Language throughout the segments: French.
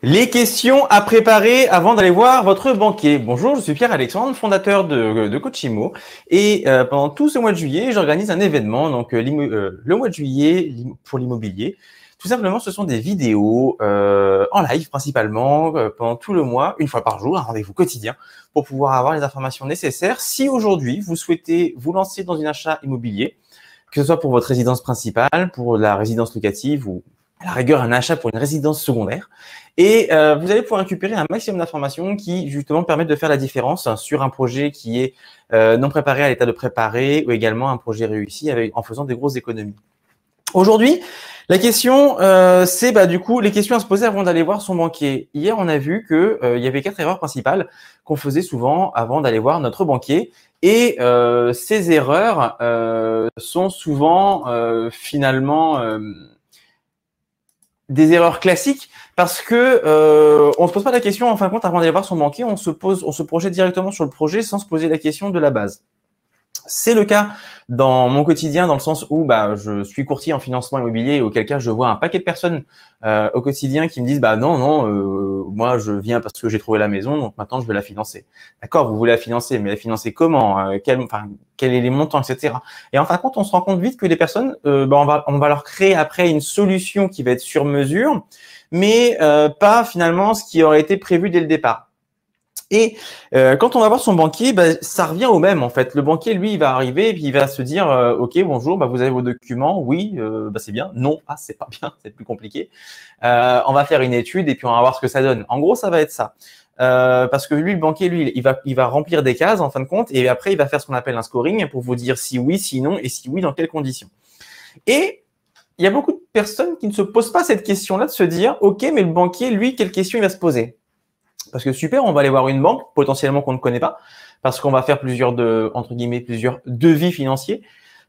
Les questions à préparer avant d'aller voir votre banquier. Bonjour, je suis Pierre-Alexandre, fondateur de Coachimo. Et pendant tout ce mois de juillet, j'organise un événement, donc le mois de juillet pour l'immobilier. Tout simplement, ce sont des vidéos en live principalement pendant tout le mois, une fois par jour, un rendez-vous quotidien pour pouvoir avoir les informations nécessaires. Si aujourd'hui, vous souhaitez vous lancer dans un achat immobilier, que ce soit pour votre résidence principale, pour la résidence locative ou à la rigueur un achat pour une résidence secondaire. Et vous allez pouvoir récupérer un maximum d'informations qui justement permettent de faire la différence sur un projet qui est non préparé à l'état de préparé ou également un projet réussi en faisant des grosses économies. Aujourd'hui, la question, c'est du coup les questions à se poser avant d'aller voir son banquier. Hier, on a vu que il y avait 4 erreurs principales qu'on faisait souvent avant d'aller voir notre banquier. Et ces erreurs sont souvent finalement des erreurs classiques parce que on se pose pas la question en fin de compte avant d'aller voir son banquier, on se projette directement sur le projet sans se poser la question de la base. C'est le cas dans mon quotidien, dans le sens où je suis courtier en financement immobilier, auquel cas je vois un paquet de personnes au quotidien qui me disent moi je viens parce que j'ai trouvé la maison, donc maintenant je vais la financer. D'accord, vous voulez la financer, mais la financer comment, quels est les montants, etc. Et en fin de compte, on se rend compte vite que les personnes, on va leur créer après une solution qui va être sur mesure, mais pas finalement ce qui aurait été prévu dès le départ. Et quand on va voir son banquier, ça revient au même en fait. Le banquier, lui, il va arriver et puis il va se dire ok, bonjour, vous avez vos documents, oui, c'est bien, non, c'est pas bien, c'est plus compliqué. On va faire une étude et puis on va voir ce que ça donne. En gros, ça va être ça. Parce que lui, le banquier, lui, il va remplir des cases en fin de compte et après, il va faire ce qu'on appelle un scoring pour vous dire si oui, si non et si oui, dans quelles conditions. Et il y a beaucoup de personnes qui ne se posent pas cette question-là de se dire ok, mais le banquier, lui, quelle question il va se poser? Parce que super, on va aller voir une banque potentiellement qu'on ne connaît pas, parce qu'on va faire plusieurs devis financiers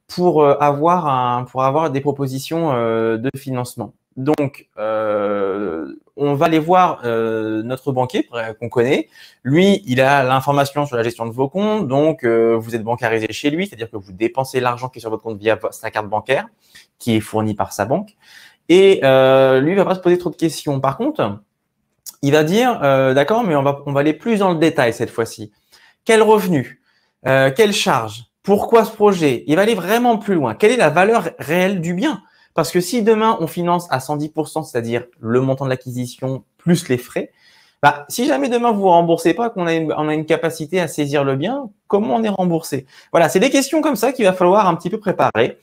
pour avoir des propositions de financement. Donc, on va aller voir notre banquier qu'on connaît. Lui, il a l'information sur la gestion de vos comptes, donc vous êtes bancarisé chez lui, c'est-à-dire que vous dépensez l'argent qui est sur votre compte via sa carte bancaire, qui est fournie par sa banque. Et lui, il va pas se poser trop de questions. Par contre, il va dire, d'accord, mais on va aller plus dans le détail cette fois-ci. Quel revenu? Quelle charge? Pourquoi ce projet? Il va aller vraiment plus loin. Quelle est la valeur réelle du bien? Parce que si demain on finance à 110%, c'est-à-dire le montant de l'acquisition plus les frais, si jamais demain vous ne remboursez pas, on a une capacité à saisir le bien, comment on est remboursé? Voilà, c'est des questions comme ça qu'il va falloir un petit peu préparer.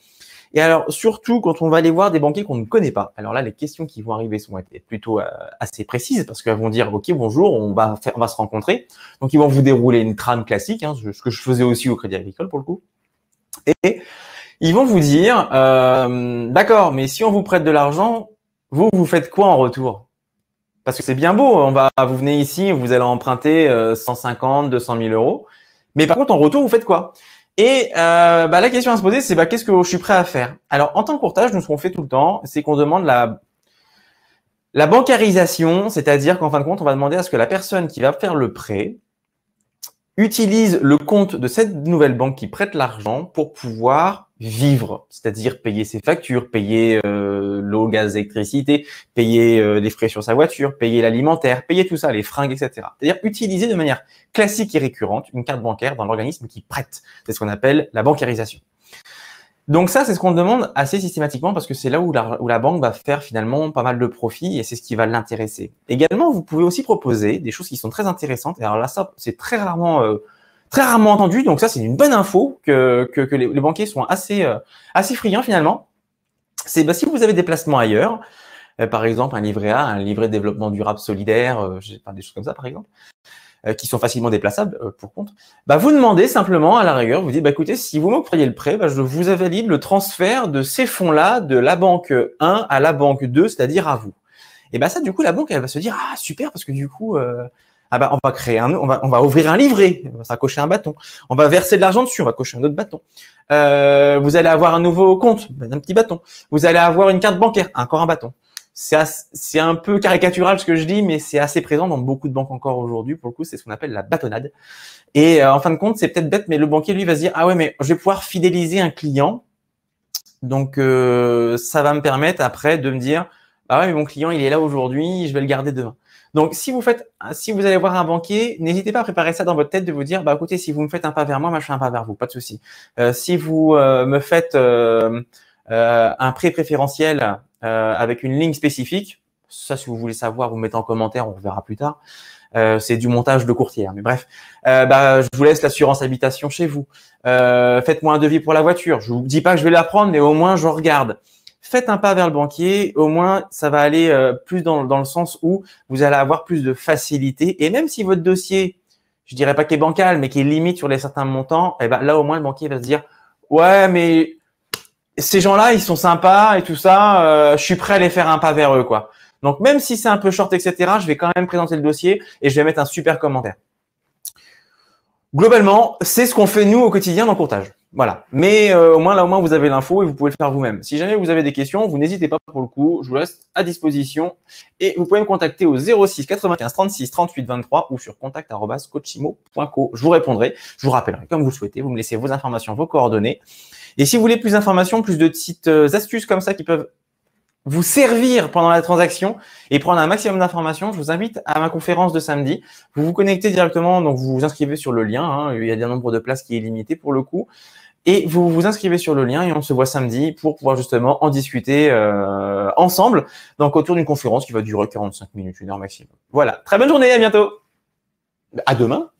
Et alors, surtout, quand on va aller voir des banquiers qu'on ne connaît pas, alors là, les questions qui vont arriver sont plutôt assez précises parce qu'elles vont dire, OK, bonjour, on va se rencontrer. Donc, ils vont vous dérouler une trame classique, ce que je faisais aussi au Crédit Agricole pour le coup. Et ils vont vous dire, d'accord, mais si on vous prête de l'argent, vous faites quoi en retour? Parce que c'est bien beau, vous venez ici, vous allez emprunter 150, 200 000 euros. Mais par contre, en retour, vous faites quoi? Et la question à se poser, c'est qu'est-ce que je suis prêt à faire? Alors, en tant que courtage, nous, ce qu'on fait tout le temps, c'est qu'on demande la bancarisation, c'est-à-dire qu'en fin de compte, on va demander à ce que la personne qui va faire le prêt utilise le compte de cette nouvelle banque qui prête l'argent pour pouvoir vivre, c'est-à-dire payer ses factures, payer l'eau, gaz, électricité, payer les frais sur sa voiture, payer l'alimentaire, payer tout ça, les fringues, etc. C'est-à-dire utiliser de manière classique et récurrente une carte bancaire dans l'organisme qui prête. C'est ce qu'on appelle la bancarisation. Donc ça, c'est ce qu'on demande assez systématiquement parce que c'est là où la banque va faire finalement pas mal de profits et c'est ce qui va l'intéresser. Également, vous pouvez aussi proposer des choses qui sont très intéressantes. Et alors là, ça, c'est très rarement entendu. Donc ça, c'est une bonne info que les banquiers sont assez friands finalement. C'est si vous avez des placements ailleurs, par exemple un livret A, un livret de développement durable solidaire, des choses comme ça par exemple, qui sont facilement déplaçables pour compte, vous demandez simplement à la rigueur, vous dites écoutez, si vous m'octroyez le prêt, je vous valide le transfert de ces fonds-là de la banque 1 à la banque 2, c'est-à-dire à vous. Et ça, du coup, la banque, elle va se dire super, parce que du coup, on va créer on va ouvrir un livret, on va cocher un bâton, on va verser de l'argent dessus, on va cocher un autre bâton. Vous allez avoir un nouveau compte, un petit bâton. Vous allez avoir une carte bancaire, encore un bâton. C'est un peu caricatural ce que je dis, mais c'est assez présent dans beaucoup de banques encore aujourd'hui. Pour le coup, c'est ce qu'on appelle la bâtonnade. Et en fin de compte, c'est peut-être bête, mais le banquier, lui, va se dire ah ouais, mais je vais pouvoir fidéliser un client. Donc, ça va me permettre après de me dire Ah ouais, mais mon client, il est là aujourd'hui, je vais le garder demain. Donc, si vous allez voir un banquier, n'hésitez pas à préparer ça dans votre tête de vous dire, bah écoutez, si vous me faites un pas vers moi, je fais un pas vers vous, pas de souci. Si vous me faites un prêt préférentiel avec une ligne spécifique, ça, si vous voulez savoir, vous mettez en commentaire, on verra plus tard. C'est du montage de courtier, hein, mais bref. Je vous laisse l'assurance habitation chez vous. Faites-moi un devis pour la voiture. Je vous dis pas que je vais la prendre, mais au moins je regarde. Faites un pas vers le banquier, au moins ça va aller plus dans le sens où vous allez avoir plus de facilité. Et même si votre dossier, je dirais pas qu'il est bancal, mais qui est limite sur les certains montants, et ben là au moins le banquier va se dire ouais, mais ces gens-là ils sont sympas et tout ça, je suis prêt à les faire un pas vers eux quoi. Donc même si c'est un peu short etc, je vais quand même présenter le dossier et je vais mettre un super commentaire. Globalement, c'est ce qu'on fait nous au quotidien dans le courtage. Voilà. Mais au moins vous avez l'info et vous pouvez le faire vous-même. Si jamais vous avez des questions, vous n'hésitez pas pour le coup. Je vous laisse à disposition et vous pouvez me contacter au 06 95 36 38 23 ou sur contact@coachimo.co. Je vous répondrai, je vous rappellerai comme vous le souhaitez. Vous me laissez vos informations, vos coordonnées. Et si vous voulez plus d'informations, plus de petites astuces comme ça qui peuvent vous servir pendant la transaction et prendre un maximum d'informations, je vous invite à ma conférence de samedi. Vous vous connectez directement, donc vous vous inscrivez sur le lien. Hein, il y a un nombre de places qui est limité pour le coup. Et vous vous inscrivez sur le lien et on se voit samedi pour pouvoir justement en discuter ensemble. Donc autour d'une conférence qui va durer 45 minutes, 1 heure maximum. Voilà. Très bonne journée, à bientôt. À demain.